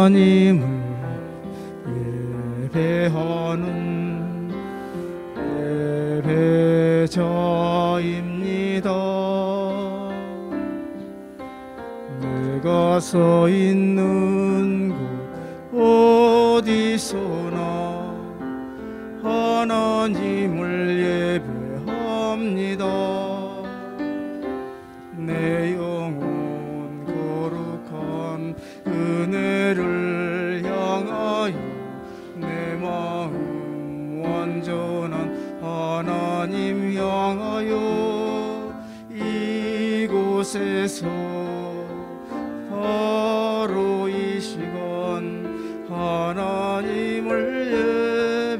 하나님을 예배하는 예배자입니다. 내가 서 있는 곳 어디서나 하나님을 예배합니다. 내 영혼 거룩한 은혜를 향하여 내 마음 완전한 하나님 향하여 이곳에서 바로 이 시간 하나님을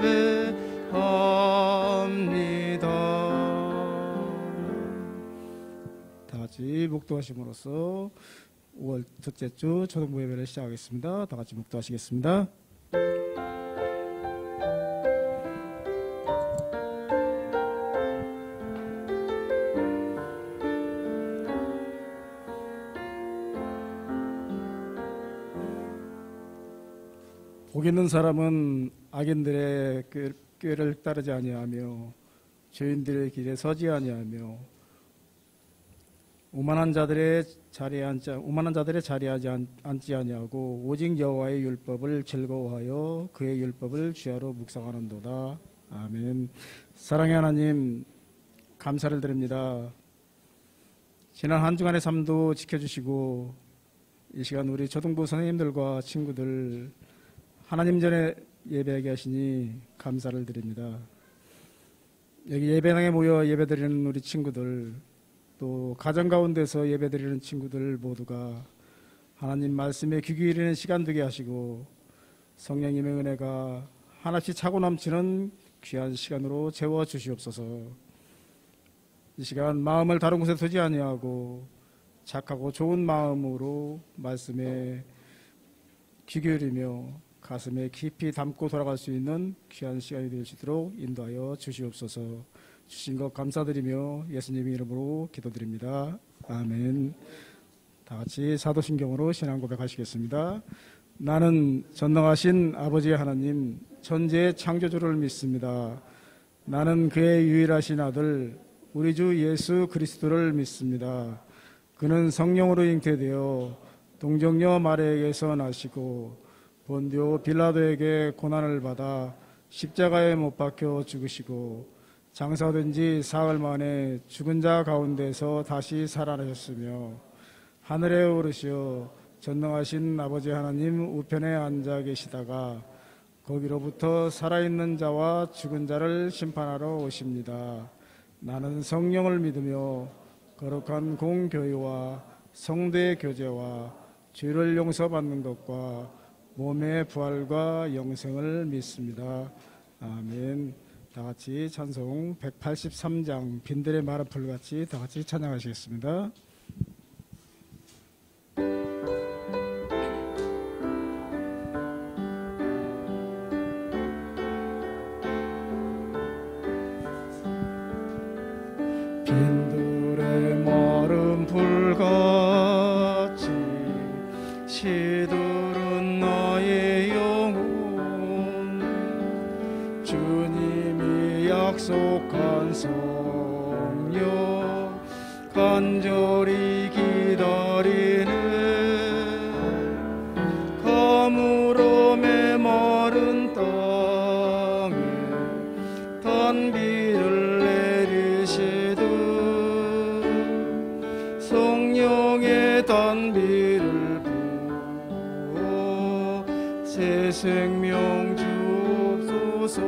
예배합니다. 다 같이 묵도하심으로써 5월 첫째 주 초등부 예배를 시작하겠습니다. 다 같이 묵도하시겠습니다. 복 있는 사람은 악인들의 꾀를 따르지 아니하며 죄인들의 길에 서지 아니하며 오만한 자들의 자리에 앉지 아니하고 오직 여호와의 율법을 즐거워하여 그의 율법을 주야로 묵상하는도다. 아멘. 사랑의 하나님, 감사를 드립니다. 지난 한 주간의 삶도 지켜주시고 이 시간 우리 초등부 선생님들과 친구들 하나님 전에 예배하게 하시니 감사를 드립니다. 여기 예배당에 모여 예배드리는 우리 친구들, 또 가정 가운데서 예배드리는 친구들 모두가 하나님 말씀에 귀 기울이는 시간 되게 하시고 성령님의 은혜가 하나씩 차고 넘치는 귀한 시간으로 채워주시옵소서. 이 시간 마음을 다른 곳에 두지 아니하고 착하고 좋은 마음으로 말씀에 귀 기울이며 가슴에 깊이 담고 돌아갈 수 있는 귀한 시간이 될 수 있도록 인도하여 주시옵소서. 주신 것 감사드리며 예수님의 이름으로 기도드립니다. 아멘. 다 같이 사도신경으로 신앙 고백하시겠습니다. 나는 전능하신 아버지 하나님 천지의 창조주를 믿습니다. 나는 그의 유일하신 아들 우리 주 예수 그리스도를 믿습니다. 그는 성령으로 잉태되어 동정녀 마리아에게서 나시고 본디오 빌라도에게 고난을 받아 십자가에 못 박혀 죽으시고 장사된 지 사흘 만에 죽은 자 가운데서 다시 살아나셨으며 하늘에 오르시어 전능하신 아버지 하나님 우편에 앉아 계시다가 거기로부터 살아있는 자와 죽은 자를 심판하러 오십니다. 나는 성령을 믿으며 거룩한 공교회와 성도의 교제와 죄를 용서받는 것과 몸의 부활과 영생을 믿습니다. 아멘. 다 같이 찬송 183장 빈들의 마른 풀같이 다 같이 찬양하시겠습니다. 빈들의 마른 풀같이 시들은 나의 영혼 주님이 약속한 성령 간절히 기다리네 가물어 메마른 땅에 단비를 내리시듯 성령의 단비를 부어 새 생명 주옵소서.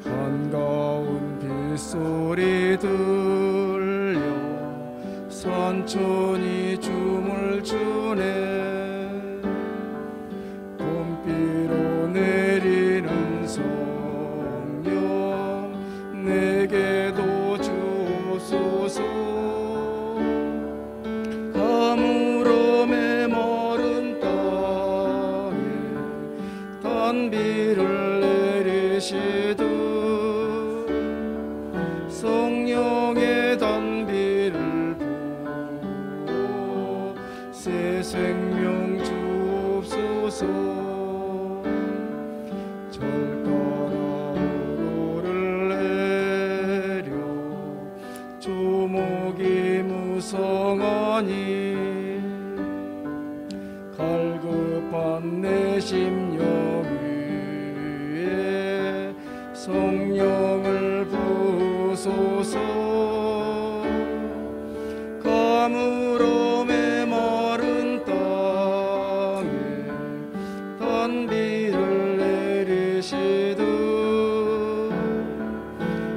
한가운 빗소리 들려 산천이 춤을 추네 봄비로 내리는 성령 내게도 주옵소서. 가물어 메마른 땅에 단비를 내리시듯 성령의 단비를 부어 새 생명 성령을 부소서. 가물어 메마른 땅에 단비를 내리시듯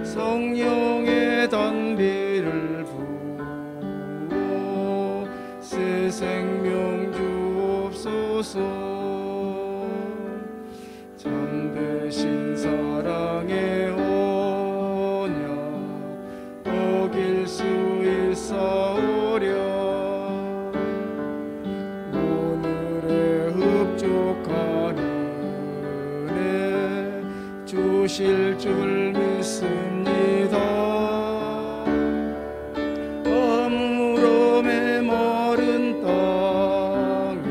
성령의 단비를 부어 새 생명 주옵소서. 참되신 사랑의 언약 어길 수 있사오랴. 오늘의 흡족한 은혜 주실 줄 믿습니다. 아무로 메마른 땅에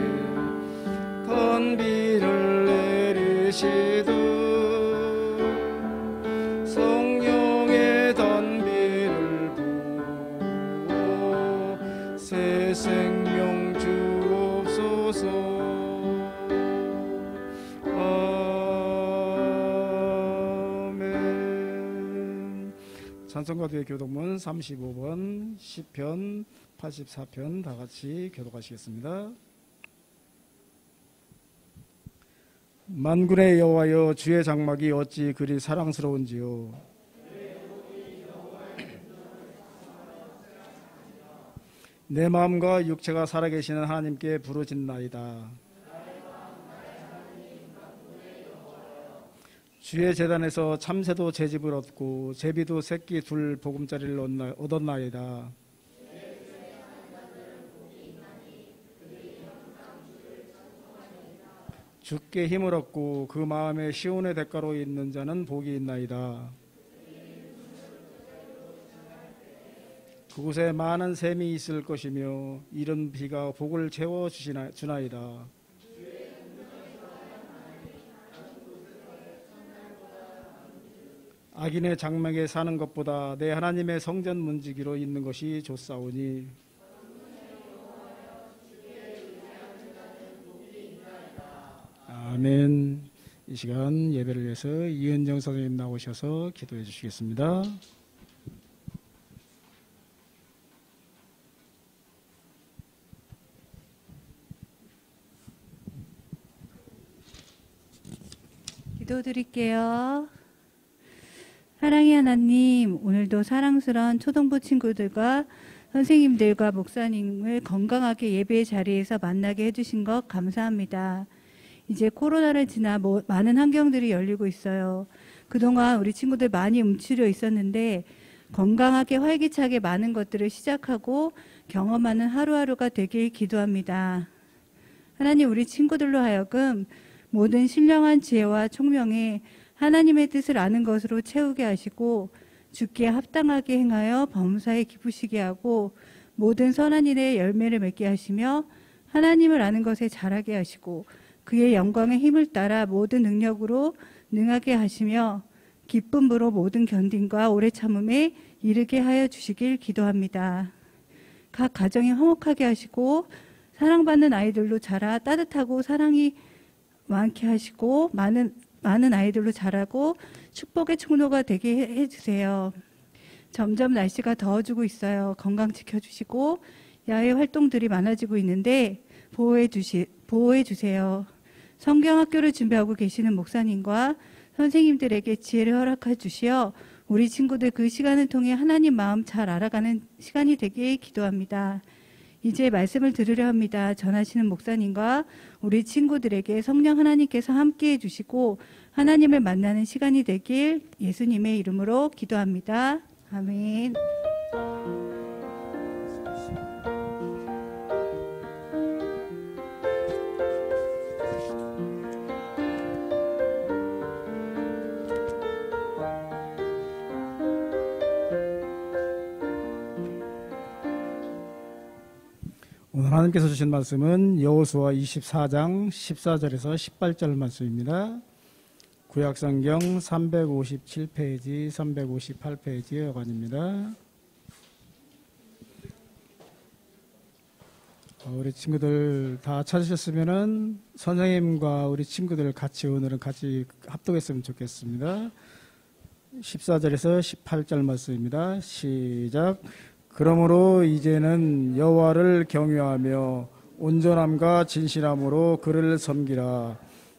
단비를 내리시듯 성령의 단비를 부어 새 생명 주옵소서. 아멘. 찬송가도의 교독문 35번 시편 84편 다 같이 교독하시겠습니다. 만군의 여호와여, 주의 장막이 어찌 그리 사랑스러운지요. 내 마음과 육체가 살아계시는 하나님께 부르짖나이다. 주의 제단에서 참새도 제집을 얻고 제비도 새끼 둘 보금자리를 얻었나이다. 주께 힘을 얻고 그 마음에 시온의 대가로 있는 자는 복이 있나이다. 그곳에 많은 샘이 있을 것이며 이른 비가 복을 채워 주나이다. 악인의 장막에 사는 것보다 내 하나님의 성전 문지기로 있는 것이 좋사오니 아멘. 이 시간 예배를 위해서 이은정 선생님 나오셔서 기도해 주시겠습니다. 기도드릴게요. 사랑의 하나님, 오늘도 사랑스러운 초등부 친구들과 선생님들과 목사님을 건강하게 예배의 자리에서 만나게 해주신 것 감사합니다. 이제 코로나를 지나 많은 환경들이 열리고 있어요. 그동안 우리 친구들 많이 움츠려 있었는데 건강하게 활기차게 많은 것들을 시작하고 경험하는 하루하루가 되길 기도합니다. 하나님, 우리 친구들로 하여금 모든 신령한 지혜와 총명에 하나님의 뜻을 아는 것으로 채우게 하시고 주께 합당하게 행하여 범사에 기쁘시게 하고 모든 선한 일에 열매를 맺게 하시며 하나님을 아는 것에 자라게 하시고 그의 영광의 힘을 따라 모든 능력으로 능하게 하시며 기쁨으로 모든 견딘과 오래 참음에 이르게 하여 주시길 기도합니다. 각 가정이 화목하게 하시고 사랑받는 아이들로 자라 따뜻하고 사랑이 많게 하시고 많은 아이들로 자라고 축복의 통로가 되게 해주세요. 점점 날씨가 더워지고 있어요. 건강 지켜주시고 야외 활동들이 많아지고 있는데 보호해 주세요. 성경학교를 준비하고 계시는 목사님과 선생님들에게 지혜를 허락해 주시어 우리 친구들 그 시간을 통해 하나님 마음 잘 알아가는 시간이 되길 기도합니다. 이제 말씀을 들으려 합니다. 전하시는 목사님과 우리 친구들에게 성령 하나님께서 함께해 주시고 하나님을 만나는 시간이 되길 예수님의 이름으로 기도합니다. 아멘. 오늘 하나님께서 주신 말씀은 여호수아 24장 14절에서 18절 말씀입니다. 구약성경 357페이지, 358페이지의 여관입니다. 우리 친구들 다 찾으셨으면은 선생님과 우리 친구들 같이 오늘은 같이 합독했으면 좋겠습니다. 14절에서 18절 말씀입니다. 시작. 그러므로 이제는 여호와를 경외하며 온전함과 진실함으로 그를 섬기라.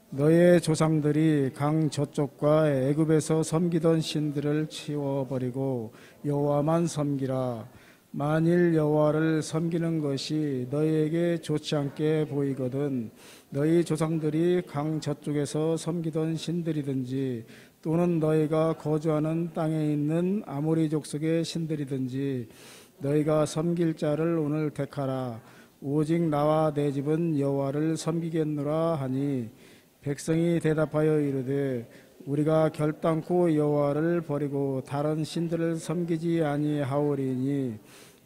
너의 조상들이 강 저쪽과 애굽에서 섬기던 신들을 치워버리고 여호와만 섬기라. 만일 여호와를 섬기는 것이 너희에게 좋지 않게 보이거든 너희 조상들이 강 저쪽에서 섬기던 신들이든지 또는 너희가 거주하는 땅에 있는 아모리 족속의 신들이든지 너희가 섬길 자를 오늘 택하라. 오직 나와 내 집은 여호와를 섬기겠노라 하니 백성이 대답하여 이르되 우리가 결단코 여호와를 버리고 다른 신들을 섬기지 아니하오리니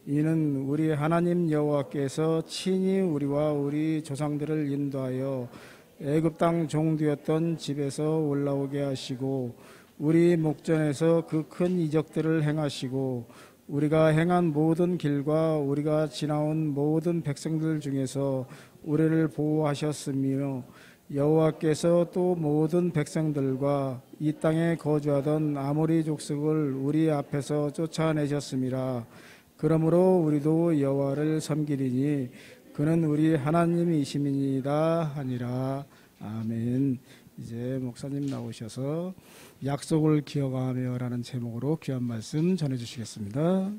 이는 우리 하나님 여호와께서 친히 우리와 우리 조상들을 인도하여 애굽 땅 종되었던 집에서 올라오게 하시고 우리 목전에서 그 큰 이적들을 행하시고 우리가 행한 모든 길과 우리가 지나온 모든 백성들 중에서 우리를 보호하셨으며 여호와께서 또 모든 백성들과 이 땅에 거주하던 아모리 족속을 우리 앞에서 쫓아내셨음이라. 그러므로 우리도 여호와를 섬기리니 그는 우리 하나님이심이니이다 하니라. 아멘. 이제 목사님 나오셔서 약속을 기억하며 라는 제목으로 귀한 말씀 전해주시겠습니다.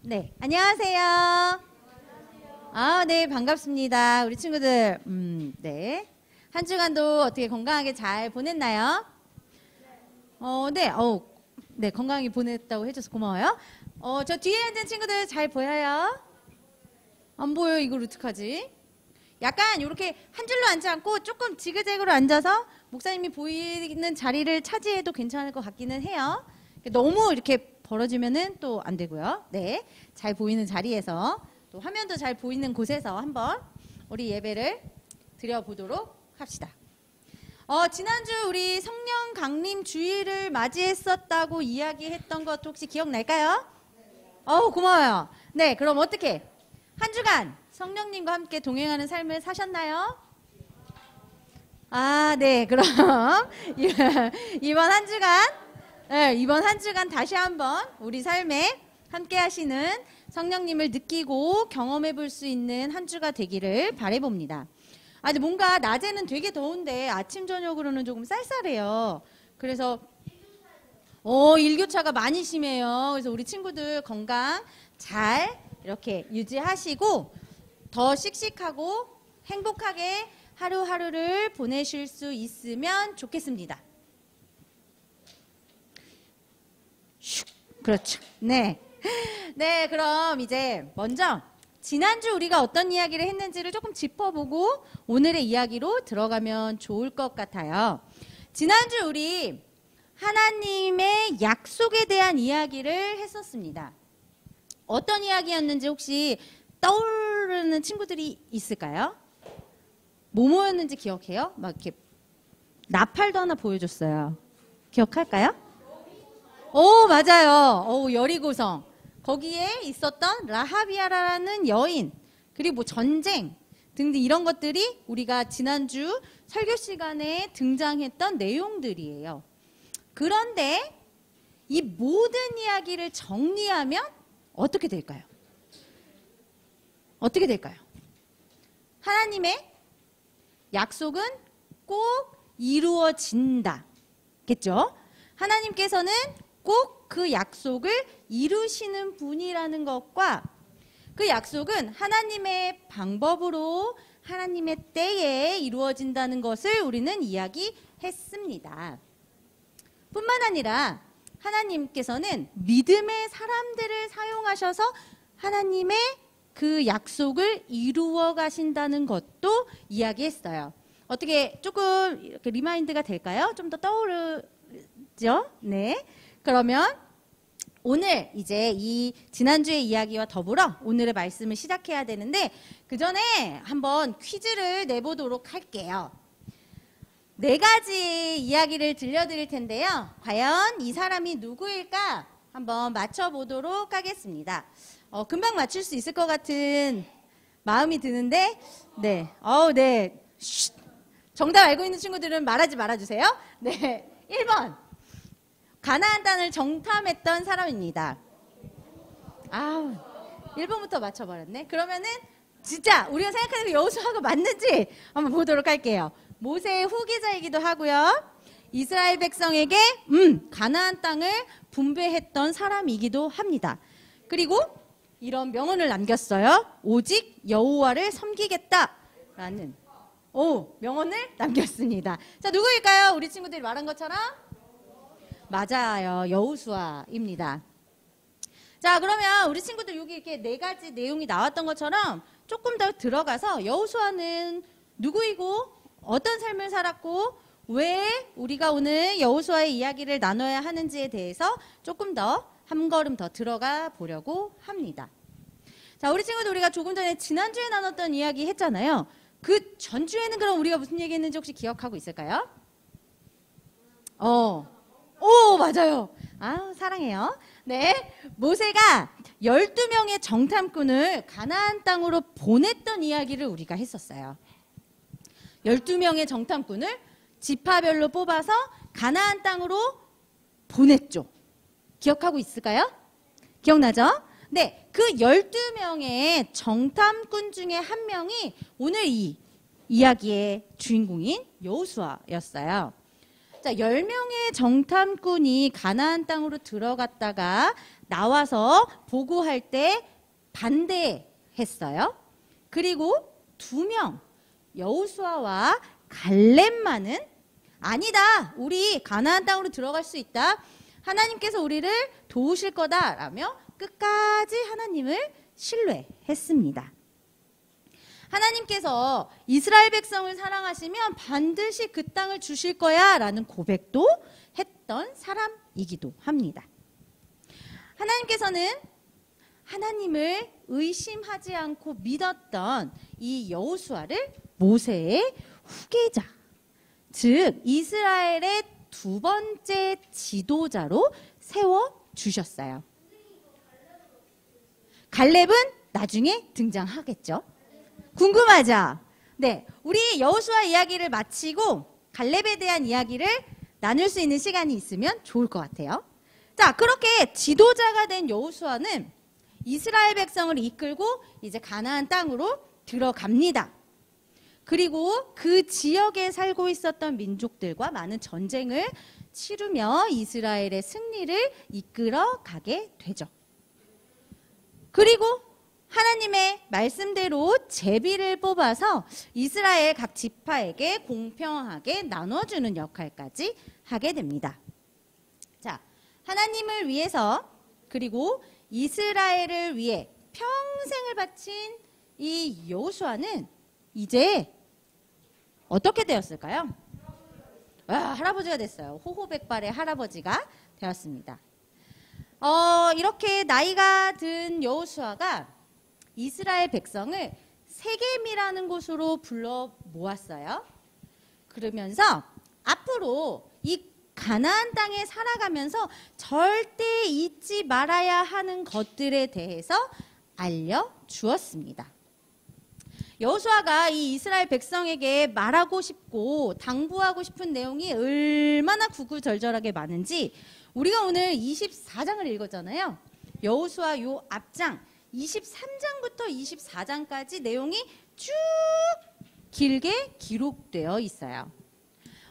네, 안녕하세요. 네, 반갑습니다. 우리 친구들, 네. 한 주간도 어떻게 건강하게 잘 보냈나요? 네, 건강하게 보냈다고 해줘서 고마워요. 저 뒤에 앉은 친구들 잘 보여요? 안 보여요? 이걸 어떡하지? 약간 이렇게 한 줄로 앉지 않고 조금 지그재그로 앉아서 목사님이 보이는 자리를 차지해도 괜찮을 것 같기는 해요. 너무 이렇게 벌어지면은 또 안 되고요. 네, 잘 보이는 자리에서 또 화면도 잘 보이는 곳에서 한번 우리 예배를 드려보도록 합시다. 지난주 우리 성령 강림 주일을 맞이했었다고 이야기했던 것 혹시 기억날까요? 고마워요. 네, 그럼 어떻게 한 주간 성령님과 함께 동행하는 삶을 사셨나요? 네, 그럼 이번 한 주간 다시 한번 우리 삶에 함께 하시는 성령님을 느끼고 경험해 볼 수 있는 한 주가 되기를 바라봅니다. 근데 뭔가 낮에는 되게 더운데 아침 저녁으로는 조금 쌀쌀해요. 그래서 일교차가 많이 심해요. 그래서 우리 친구들 건강 잘 이렇게 유지하시고 더 씩씩하고 행복하게 하루하루를 보내실 수 있으면 좋겠습니다. 그렇죠. 네. 네, 그럼 이제 먼저 지난주 우리가 어떤 이야기를 했는지를 조금 짚어보고 오늘의 이야기로 들어가면 좋을 것 같아요. 지난주 우리 하나님의 약속에 대한 이야기를 했었습니다. 어떤 이야기였는지 혹시 떠오르는 친구들이 있을까요? 뭐였는지 기억해요? 막 이렇게 나팔도 하나 보여줬어요. 기억할까요? 맞아요. 여리고성. 거기에 있었던 라하비아라는 여인, 그리고 뭐 전쟁 등등 이런 것들이 우리가 지난주 설교 시간에 등장했던 내용들이에요. 그런데 이 모든 이야기를 정리하면 어떻게 될까요? 어떻게 될까요? 하나님의 약속은 꼭 이루어진다. 겠죠? 하나님께서는 꼭 그 약속을 이루시는 분이라는 것과 그 약속은 하나님의 방법으로 하나님의 때에 이루어진다는 것을 우리는 이야기했습니다. 뿐만 아니라 하나님께서는 믿음의 사람들을 사용하셔서 하나님의 그 약속을 이루어 가신다는 것도 이야기했어요. 어떻게 조금 이렇게 리마인드가 될까요? 좀 더 떠오르죠? 네. 그러면 오늘 이제 이 지난주의 이야기와 더불어 오늘의 말씀을 시작해야 되는데 그 전에 한번 퀴즈를 내보도록 할게요. 4가지 이야기를 들려드릴 텐데요. 과연 이 사람이 누구일까 한번 맞춰보도록 하겠습니다. 금방 맞출 수 있을 것 같은 마음이 드는데, 네. 네. 쉿. 정답 알고 있는 친구들은 말하지 말아주세요. 네. 1번. 가나안 땅을 정탐했던 사람입니다. 1번부터 맞춰버렸네. 그러면은 진짜 우리가 생각하는 그 여호수아가 맞는지 한번 보도록 할게요. 모세의 후계자이기도 하고요. 이스라엘 백성에게 가나안 땅을 분배했던 사람이기도 합니다. 그리고 이런 명언을 남겼어요. 오직 여호와를 섬기겠다라는 명언을 남겼습니다. 자, 누구일까요? 우리 친구들이 말한 것처럼? 맞아요. 여호수아입니다. 자, 그러면 우리 친구들 여기 이렇게 4가지 내용이 나왔던 것처럼 조금 더 들어가서 여호수아는 누구이고 어떤 삶을 살았고 왜 우리가 오늘 여호수아의 이야기를 나눠야 하는지에 대해서 조금 더 한 걸음 더 들어가 보려고 합니다. 자, 우리 친구들 우리가 조금 전에 지난주에 나눴던 이야기 했잖아요. 그 전주에는 그럼 우리가 무슨 얘기 했는지 혹시 기억하고 있을까요? 맞아요. 사랑해요. 네. 모세가 12명의 정탐꾼을 가나안 땅으로 보냈던 이야기를 우리가 했었어요. 12명의 정탐꾼을 지파별로 뽑아서 가나안 땅으로 보냈죠. 기억하고 있을까요? 기억나죠? 네. 그 12명의 정탐꾼 중에 한 명이 오늘 이 이야기의 주인공인 여호수아였어요. 자, 10명의 정탐꾼이 가나안 땅으로 들어갔다가 나와서 보고할 때 반대했어요. 그리고 2명, 여호수아와 갈렙만은 아니다. 우리 가나안 땅으로 들어갈 수 있다. 하나님께서 우리를 도우실 거다라며 끝까지 하나님을 신뢰했습니다. 하나님께서 이스라엘 백성을 사랑하시면 반드시 그 땅을 주실 거야 라는 고백도 했던 사람이기도 합니다. 하나님께서는 하나님을 의심하지 않고 믿었던 이 여호수아를 모세의 후계자, 즉 이스라엘의 2번째 지도자로 세워주셨어요. 갈렙은 나중에 등장하겠죠. 궁금하죠? 네, 우리 여호수아 이야기를 마치고 갈렙에 대한 이야기를 나눌 수 있는 시간이 있으면 좋을 것 같아요. 자, 그렇게 지도자가 된 여호수아는 이스라엘 백성을 이끌고 이제 가나안 땅으로 들어갑니다. 그리고 그 지역에 살고 있었던 민족들과 많은 전쟁을 치르며 이스라엘의 승리를 이끌어 가게 되죠. 그리고 하나님의 말씀대로 제비를 뽑아서 이스라엘 각 지파에게 공평하게 나눠주는 역할까지 하게 됩니다. 자, 하나님을 위해서 그리고 이스라엘을 위해 평생을 바친 이 여호수아는 이제 어떻게 되었을까요? 할아버지가 됐어요. 호호백발의 할아버지가 되었습니다. 이렇게 나이가 든 여호수아가 이스라엘 백성을 세겜이라는 곳으로 불러 모았어요. 그러면서 앞으로 이 가나안 땅에 살아가면서 절대 잊지 말아야 하는 것들에 대해서 알려주었습니다. 여호수아가 이 이스라엘 백성에게 말하고 싶고 당부하고 싶은 내용이 얼마나 구구절절하게 많은지 우리가 오늘 24장을 읽었잖아요. 여호수아 요 앞장 23장부터 24장까지 내용이 쭉 길게 기록되어 있어요.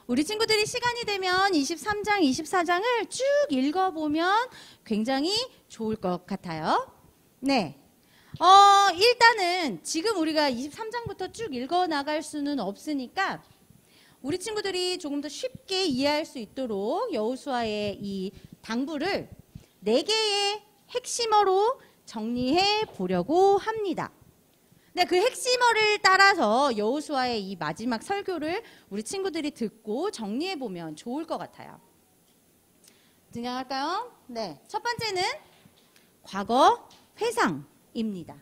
우리 친구들이 시간이 되면 23장, 24장을 쭉 읽어보면 굉장히 좋을 것 같아요. 네. 일단은 지금 우리가 23장부터 쭉 읽어나갈 수는 없으니까 우리 친구들이 조금 더 쉽게 이해할 수 있도록 여호수아의 이 당부를 4개의 핵심어로 정리해 보려고 합니다. 네, 그 핵심어를 따라서 여호수아의 이 마지막 설교를 우리 친구들이 듣고 정리해 보면 좋을 것 같아요. 등장할까요? 네, 첫 번째는 과거 회상입니다.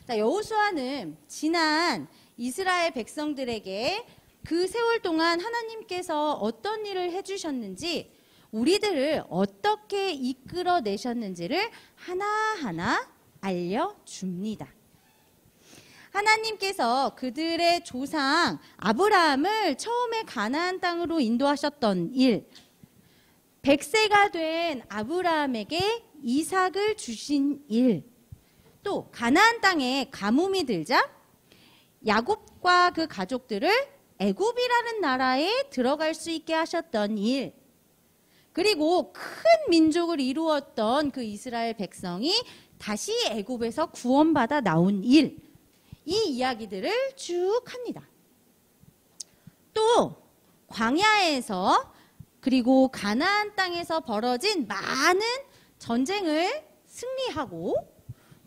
자, 여호수아는 지난 이스라엘 백성들에게 그 세월 동안 하나님께서 어떤 일을 해주셨는지 우리들을 어떻게 이끌어내셨는지를 하나하나 알려줍니다. 하나님께서 그들의 조상 아브라함을 처음에 가나안 땅으로 인도하셨던 일, 100세가 된 아브라함에게 이삭을 주신 일, 또 가나안 땅에 가뭄이 들자 야곱과 그 가족들을 애굽이라는 나라에 들어갈 수 있게 하셨던 일, 그리고 큰 민족을 이루었던 그 이스라엘 백성이 다시 애굽에서 구원받아 나온 일, 이 이야기들을 쭉 합니다. 또 광야에서 그리고 가나안 땅에서 벌어진 많은 전쟁을 승리하고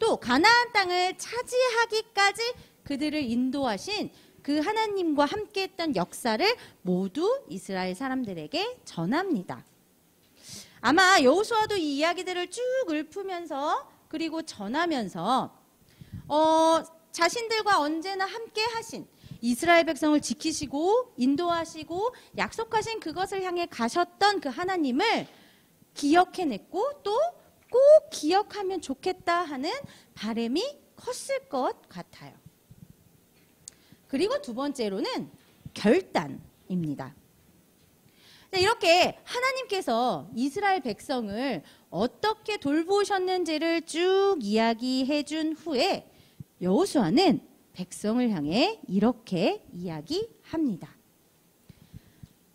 또 가나안 땅을 차지하기까지 그들을 인도하신 그 하나님과 함께했던 역사를 모두 이스라엘 사람들에게 전합니다. 아마 여호수아도 이 이야기들을 쭉 읊으면서 그리고 전하면서 자신들과 언제나 함께 하신 이스라엘 백성을 지키시고 인도하시고 약속하신 그것을 향해 가셨던 그 하나님을 기억해냈고 또 꼭 기억하면 좋겠다 하는 바람이 컸을 것 같아요. 그리고 두 번째로는 결단입니다. 이렇게 하나님께서 이스라엘 백성을 어떻게 돌보셨는지를 쭉 이야기해 준 후에 여호수아는 백성을 향해 이렇게 이야기합니다.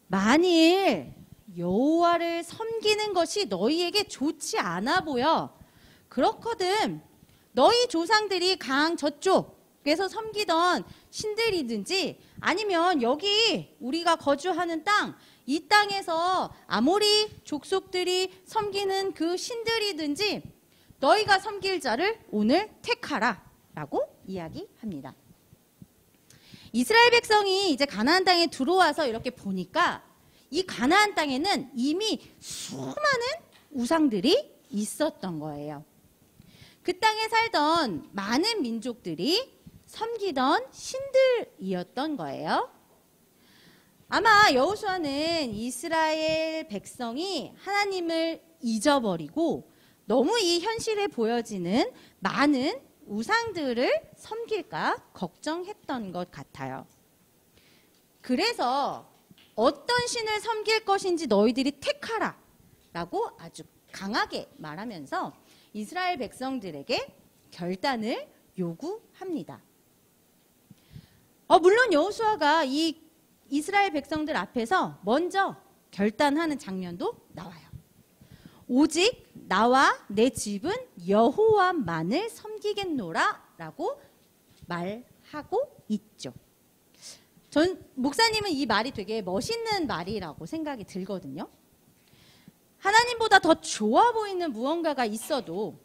만일 여호와를 섬기는 것이 너희에게 좋지 않아 보여. 그렇거든. 너희 조상들이 강 저쪽에서 섬기던 신들이든지 아니면 여기 우리가 거주하는 땅, 이 땅에서 아모리 족속들이 섬기는 그 신들이든지 너희가 섬길 자를 오늘 택하라 라고 이야기합니다. 이스라엘 백성이 이제 가나안 땅에 들어와서 이렇게 보니까 이 가나안 땅에는 이미 수많은 우상들이 있었던 거예요. 그 땅에 살던 많은 민족들이 섬기던 신들이었던 거예요. 아마 여호수아는 이스라엘 백성이 하나님을 잊어버리고 너무 이 현실에 보여지는 많은 우상들을 섬길까 걱정했던 것 같아요. 그래서 어떤 신을 섬길 것인지 너희들이 택하라 라고 아주 강하게 말하면서 이스라엘 백성들에게 결단을 요구합니다. 물론 여호수아가 이 이스라엘 백성들 앞에서 먼저 결단하는 장면도 나와요. 오직 나와 내 집은 여호와만을 섬기겠노라 라고 말하고 있죠. 목사님은 이 말이 되게 멋있는 말이라고 생각이 들거든요. 하나님보다 더 좋아 보이는 무언가가 있어도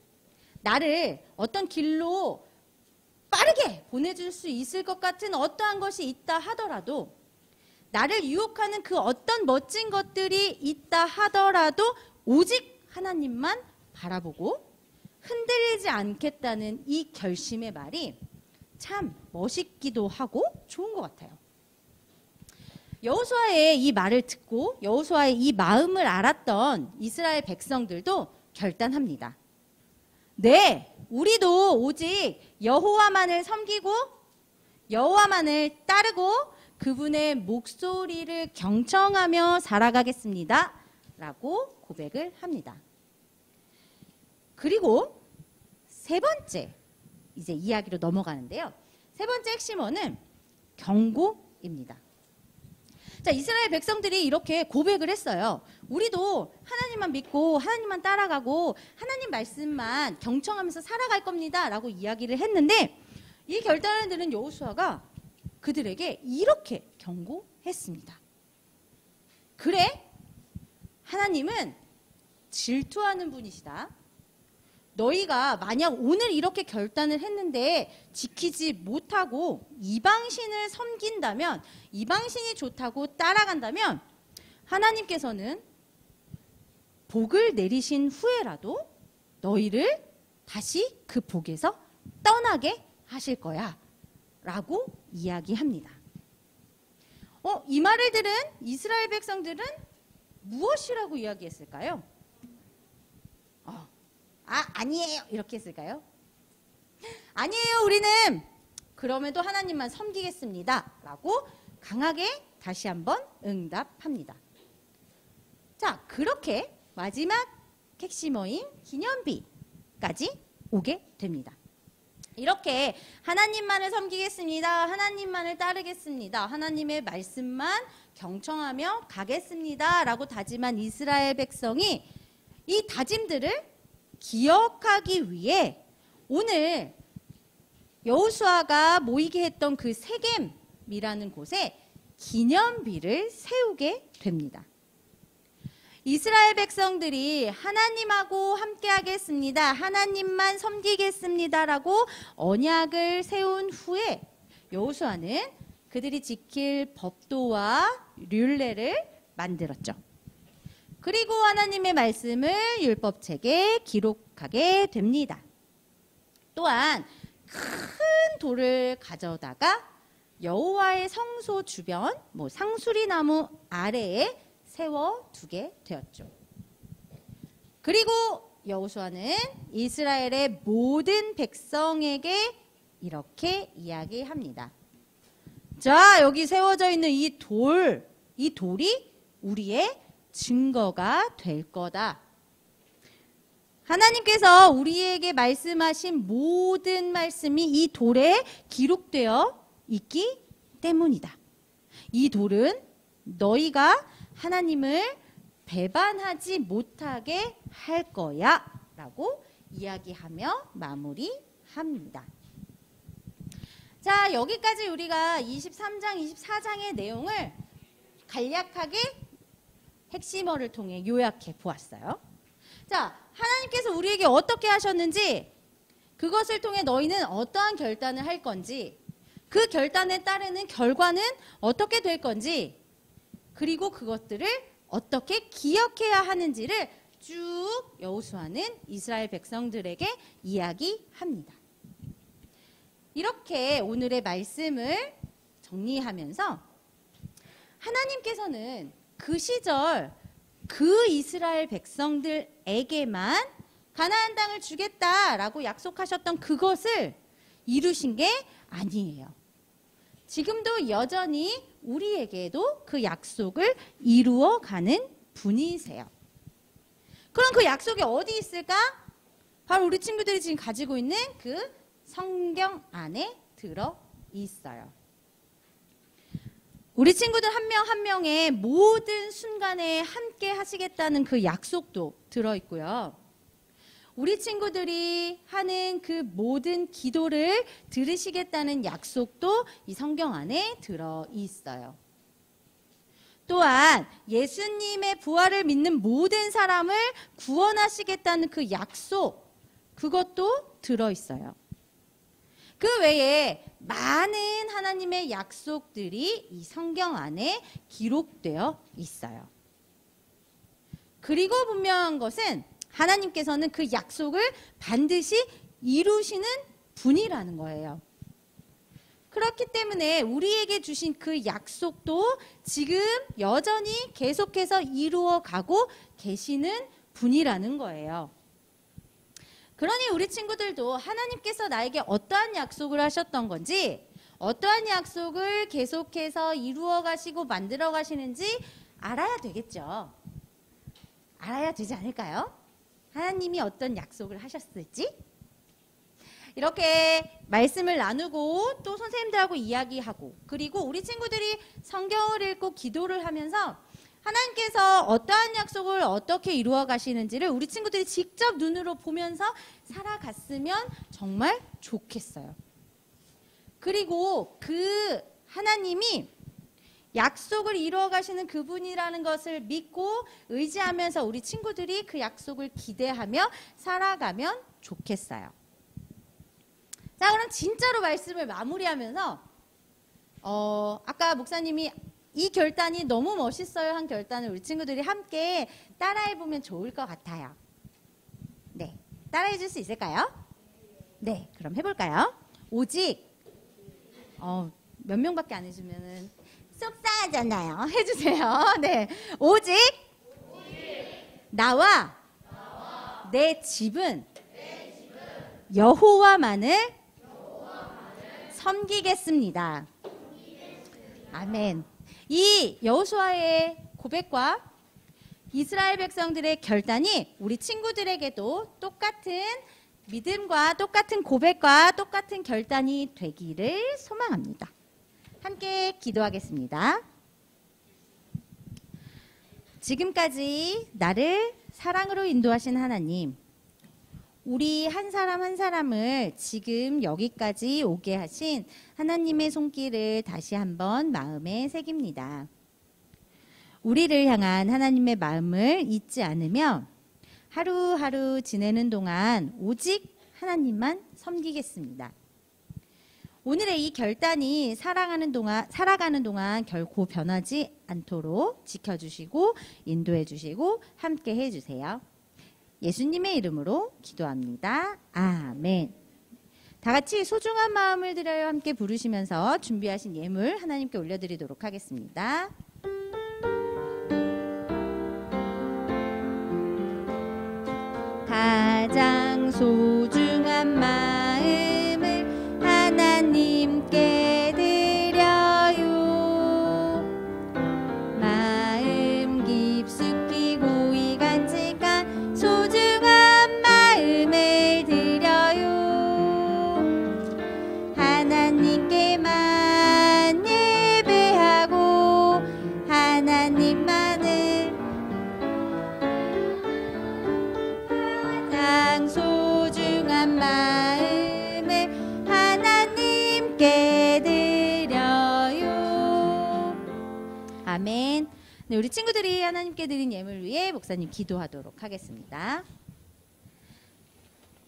나를 어떤 길로 빠르게 보내줄 수 있을 것 같은 어떠한 것이 있다 하더라도 나를 유혹하는 그 어떤 멋진 것들이 있다 하더라도 오직 하나님만 바라보고 흔들리지 않겠다는 이 결심의 말이 참 멋있기도 하고 좋은 것 같아요. 여호수아의 이 말을 듣고 여호수아의 이 마음을 알았던 이스라엘 백성들도 결단합니다. 네, 우리도 오직 여호와만을 섬기고 여호와만을 따르고 그분의 목소리를 경청하며 살아가겠습니다. 라고 고백을 합니다. 그리고 세 번째 이제 이야기로 넘어가는데요. 세 번째 핵심어는 경고입니다. 자, 이스라엘 백성들이 이렇게 고백을 했어요. 우리도 하나님만 믿고 하나님만 따라가고 하나님 말씀만 경청하면서 살아갈 겁니다. 라고 이야기를 했는데 이 결단을 들은 여호수아가 그들에게 이렇게 경고했습니다. 그래, 하나님은 질투하는 분이시다. 너희가 만약 오늘 이렇게 결단을 했는데 지키지 못하고 이방신을 섬긴다면, 이방신이 좋다고 따라간다면 하나님께서는 복을 내리신 후에라도 너희를 다시 그 복에서 떠나게 하실 거야 라고 이야기합니다. 이 말을 들은 이스라엘 백성들은 무엇이라고 이야기했을까요? 아니에요 이렇게 했을까요? 아니에요, 우리는 그럼에도 하나님만 섬기겠습니다. 라고 강하게 다시 한번 응답합니다. 자, 그렇게 마지막 핵심어인 기념비까지 오게 됩니다. 이렇게 하나님만을 섬기겠습니다. 하나님만을 따르겠습니다. 하나님의 말씀만 경청하며 가겠습니다. 라고 다짐한 이스라엘 백성이 이 다짐들을 기억하기 위해 오늘 여호수아가 모이게 했던 그 세겜이라는 곳에 기념비를 세우게 됩니다. 이스라엘 백성들이 하나님하고 함께 하겠습니다. 하나님만 섬기겠습니다라고 언약을 세운 후에 여호수아는 그들이 지킬 법도와 율례를 만들었죠. 그리고 하나님의 말씀을 율법책에 기록하게 됩니다. 또한 큰 돌을 가져다가 여호와의 성소 주변 상수리 나무 아래에 세워두게 되었죠. 그리고 여호수아는 이스라엘의 모든 백성에게 이렇게 이야기합니다. 자, 여기 세워져 있는 이 돌이 우리의 증거가 될 거다. 하나님께서 우리에게 말씀하신 모든 말씀이 이 돌에 기록되어 있기 때문이다. 이 돌은 너희가 하나님을 배반하지 못하게 할 거야 라고 이야기하며 마무리합니다. 자, 여기까지 우리가 23장, 24장의 내용을 간략하게 핵심어를 통해 요약해 보았어요. 자, 하나님께서 우리에게 어떻게 하셨는지, 그것을 통해 너희는 어떠한 결단을 할 건지, 그 결단에 따르는 결과는 어떻게 될 건지, 그리고 그것들을 어떻게 기억해야 하는지를 쭉 여호수아는 이스라엘 백성들에게 이야기합니다. 이렇게 오늘의 말씀을 정리하면서 하나님께서는 그 시절 그 이스라엘 백성들에게만 가나안 땅을 주겠다라고 약속하셨던 그것을 이루신 게 아니에요. 지금도 여전히 우리에게도 그 약속을 이루어가는 분이세요. 그럼 그 약속이 어디 있을까? 바로 우리 친구들이 지금 가지고 있는 그 성경 안에 들어 있어요. 우리 친구들 한 명 한 명의 모든 순간에 함께 하시겠다는 그 약속도 들어있고요. 우리 친구들이 하는 그 모든 기도를 들으시겠다는 약속도 이 성경 안에 들어있어요. 또한 예수님의 부활을 믿는 모든 사람을 구원하시겠다는 그 약속, 그것도 들어있어요. 그 외에 많은 하나님의 약속들이 이 성경 안에 기록되어 있어요. 그리고 분명한 것은 하나님께서는 그 약속을 반드시 이루시는 분이라는 거예요. 그렇기 때문에 우리에게 주신 그 약속도 지금 여전히 계속해서 이루어가고 계시는 분이라는 거예요. 그러니 우리 친구들도 하나님께서 나에게 어떠한 약속을 하셨던 건지, 어떠한 약속을 계속해서 이루어 가시고 만들어 가시는지 알아야 되겠죠. 알아야 되지 않을까요? 하나님이 어떤 약속을 하셨을지. 이렇게 말씀을 나누고 또 선생님들하고 이야기하고, 그리고 우리 친구들이 성경을 읽고 기도를 하면서 하나님께서 어떠한 약속을 어떻게 이루어 가시는지를 우리 친구들이 직접 눈으로 보면서 살아갔으면 정말 좋겠어요. 그리고 그 하나님이 약속을 이루어 가시는 그분이라는 것을 믿고 의지하면서 우리 친구들이 그 약속을 기대하며 살아가면 좋겠어요. 자, 그럼 진짜로 말씀을 마무리하면서 아까 목사님이 이 결단이 너무 멋있어요 한 결단을 우리 친구들이 함께 따라해보면 좋을 것 같아요. 네, 따라해 줄 수 있을까요? 네, 그럼 해볼까요? 오직 몇 명밖에 안 해주면은 속상하잖아요. 해주세요. 네, 오직 나와 내 집은 여호와만을 섬기겠습니다. 아멘. 이 여호수아의 고백과 이스라엘 백성들의 결단이 우리 친구들에게도 똑같은 믿음과 똑같은 고백과 똑같은 결단이 되기를 소망합니다. 함께 기도하겠습니다. 지금까지 나를 사랑으로 인도하신 하나님, 우리 한 사람 한 사람을 지금 여기까지 오게 하신 하나님의 손길을 다시 한번 마음에 새깁니다. 우리를 향한 하나님의 마음을 잊지 않으며 하루하루 지내는 동안 오직 하나님만 섬기겠습니다. 오늘의 이 결단이 살아가는 동안 결코 변하지 않도록 지켜주시고 인도해 주시고 함께 해주세요. 예수님의 이름으로 기도합니다. 아멘. 다 같이 소중한 마음을 들여요 함께 부르시면서 준비하신 예물 하나님께 올려드리도록 하겠습니다. 가장 소중한 마음을 하나님께 드려요. 마음 깊숙이 고이 간직한 소중한 마음을 드려요. 하나님께만 예배하고 하나님만을 소중한 마음을 하나님께 드려요. 아멘. 네, 우리 친구들이 하나님께 드린 예물 위해 목사님 기도하도록 하겠습니다.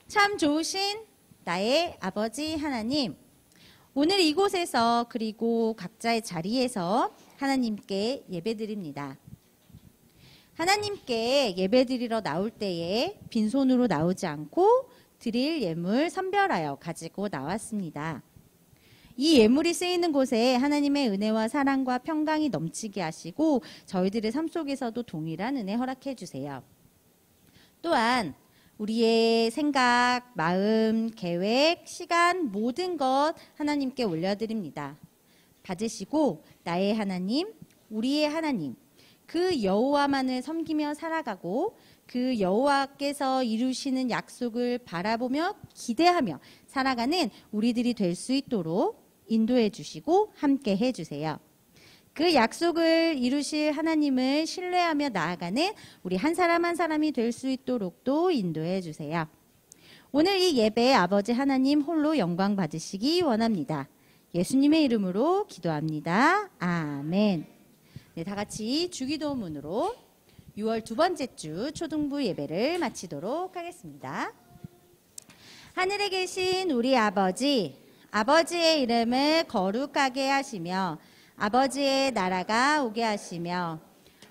참 좋으신 나의 아버지 하나님, 오늘 이곳에서 그리고 각자의 자리에서 하나님께 예배드립니다. 하나님께 예배드리러 나올 때에 빈손으로 나오지 않고 드릴 예물 선별하여 가지고 나왔습니다. 이 예물이 쓰이는 곳에 하나님의 은혜와 사랑과 평강이 넘치게 하시고 저희들의 삶 속에서도 동일한 은혜 허락해 주세요. 또한 우리의 생각, 마음, 계획, 시간 모든 것 하나님께 올려드립니다. 받으시고 나의 하나님, 우리의 하나님, 그 여호와만을 섬기며 살아가고 그 여호와께서 이루시는 약속을 바라보며 기대하며 살아가는 우리들이 될 수 있도록 인도해 주시고 함께 해 주세요. 그 약속을 이루실 하나님을 신뢰하며 나아가는 우리 한 사람 한 사람이 될 수 있도록도 인도해 주세요. 오늘 이 예배에 아버지 하나님 홀로 영광 받으시기 원합니다. 예수님의 이름으로 기도합니다. 아멘. 네, 다 같이 주기도문으로 6월 두 번째 주 초등부 예배를 마치도록 하겠습니다. 하늘에 계신 우리 아버지, 아버지의 이름을 거룩하게 하시며 아버지의 나라가 오게 하시며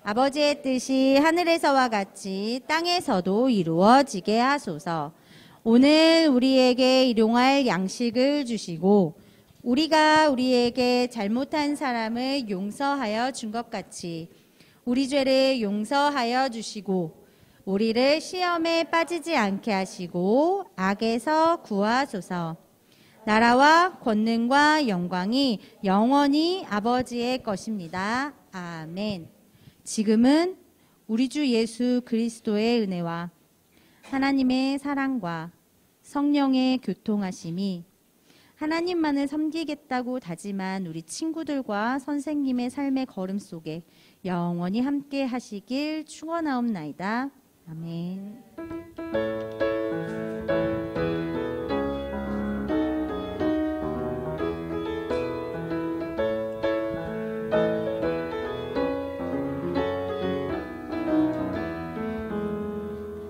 아버지의 뜻이 하늘에서와 같이 땅에서도 이루어지게 하소서. 오늘 우리에게 일용할 양식을 주시고 우리가 우리에게 잘못한 사람을 용서하여 준 것 같이 우리 죄를 용서하여 주시고 우리를 시험에 빠지지 않게 하시고 악에서 구하소서. 나라와 권능과 영광이 영원히 아버지의 것입니다. 아멘. 지금은 우리 주 예수 그리스도의 은혜와 하나님의 사랑과 성령의 교통하심이 하나님만을 섬기겠다고 다짐한 우리 친구들과 선생님의 삶의 걸음 속에 영원히 함께 하시길 축원하옵나이다. 아멘.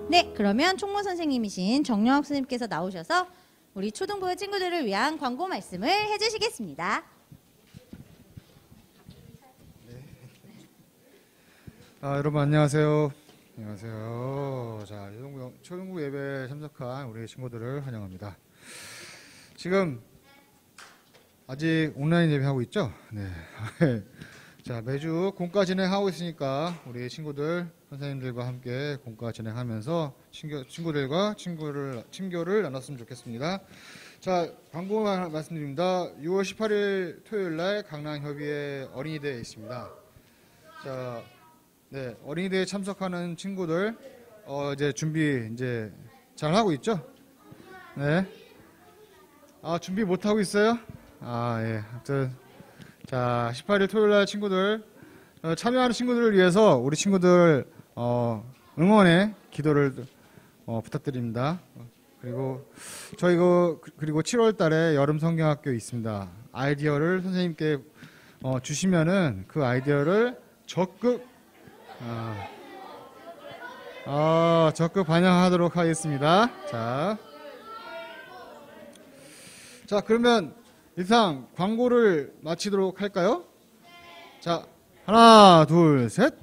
네, 그러면 총무 선생님이신 정영학 선생님께서 나오셔서 우리 초등부 친구들을 위한 광고 말씀을 해주시겠습니다. 여러분 안녕하세요. 안녕하세요. 자, 초등부 예배에 참석한 우리 친구들을 환영합니다. 지금 아직 온라인 예배하고 있죠? 네. 자, 매주 공과 진행하고 있으니까 우리 친구들, 선생님들과 함께 공과 진행하면서 친교를 나눴으면 좋겠습니다. 자, 광고 하나 말씀드립니다. 6월 18일 토요일 날 강남협의회 어린이대회에 있습니다. 자, 네, 어린이대회에 참석하는 친구들 이제 준비 이제 잘 하고 있죠? 네. 아, 준비 못 하고 있어요? 아, 예. 아무튼 자, 18일 토요일 날 친구들 참여하는 친구들을 위해서 우리 친구들 응원의 기도를 부탁드립니다. 그리고 저희 그리고 7월 달에 여름 성경학교 있습니다. 아이디어를 선생님께 주시면은 그 아이디어를 적극 적극 반영하도록 하겠습니다. 자, 그러면 이상 광고를 마치도록 할까요? 자, 하나, 둘, 셋.